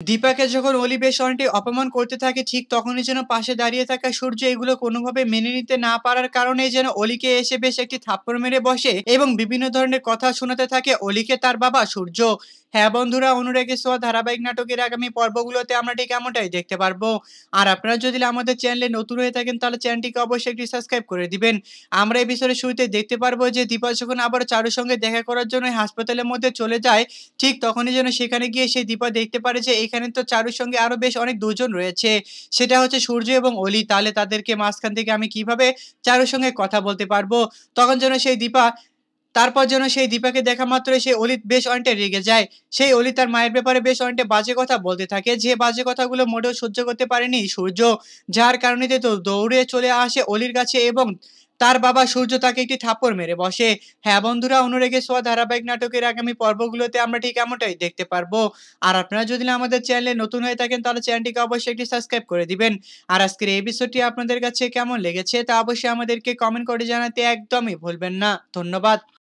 দীপাকে যখন অলি বেশ অনেকটি অপমান করতে থাকে ঠিক তখনই যেন পাশে দাঁড়িয়ে থাকা সূর্য এগুলো কোনোভাবে মেনে নিতে না পারার কারণে যেন অলিকে এসে বেশ একটি থাপ্পড় মেরে বসে এবং বিভিন্ন ধরনের কথা শোনাতে থাকে অলিকে তার বাবা সূর্য। হ্যাঁ বন্ধুরা, অনুরাগে ছোঁয়া ধারাবাহিক নাটকের আগামী পর্বগুলোতে আমরা ঠিক এমনটাই দেখতে পারবো। আর আপনারা যদি আমাদের চ্যানেলে নতুন হয়ে থাকেন তাহলে চ্যানেলটিকে অবশ্যই একটি সাবস্ক্রাইব করে দিবেন। আমরা এই বিষয়ে শুরুতে দেখতে পারবো যে দীপা যখন আবার চারুর সঙ্গে দেখা করার জন্য হাসপাতালের মধ্যে চলে যায় ঠিক তখনই যেন সেখানে গিয়ে সেই দীপা দেখতে পারে যে এখানে তো চারুর সঙ্গে আরো বেশ অনেক দুজন রয়েছে। সেটা হচ্ছে সূর্য এবং অলি। তাহলে তাদেরকে মাঝখান থেকে আমি কিভাবে চারুর সঙ্গে কথা বলতে পারবো? তখন যেন সেই দীপা তারপর যেন সেই দীপাকে দেখা মাত্রই সেই অলি বেশ অনেকটা রেগে যায়। সেই অলি তার মায়ের ব্যাপারে বেশ অনেকটা বাজে কথা বলতে থাকে। যে বাজে কথাগুলো মোটেও সহ্য করতে পারেনি সূর্য। যার কারণে তো দৌড়ে চলে আসে অলির কাছে এবং তার বাবা সূর্য তাকে একটি থাপ্পড় মেরে বসে। হ্যাঁ বন্ধুরা, অনুরাগে ছোঁয়া ধারাবাহিক নাটকের আগামী পর্বগুলোতে আমরা ঠিক এমনটাই দেখতে পারবো। আর আপনারা যদি আমাদের চ্যানেলে নতুন হয়ে থাকেন তাহলে চ্যানেলটিকে অবশ্যই একটি সাবস্ক্রাইব করে দিবেন। আর আজকের এই এপিসোডটি আপনাদের কাছে কেমন লেগেছে তা অবশ্যই আমাদেরকে কমেন্ট করে জানাতে একদমই ভুলবেন না। ধন্যবাদ।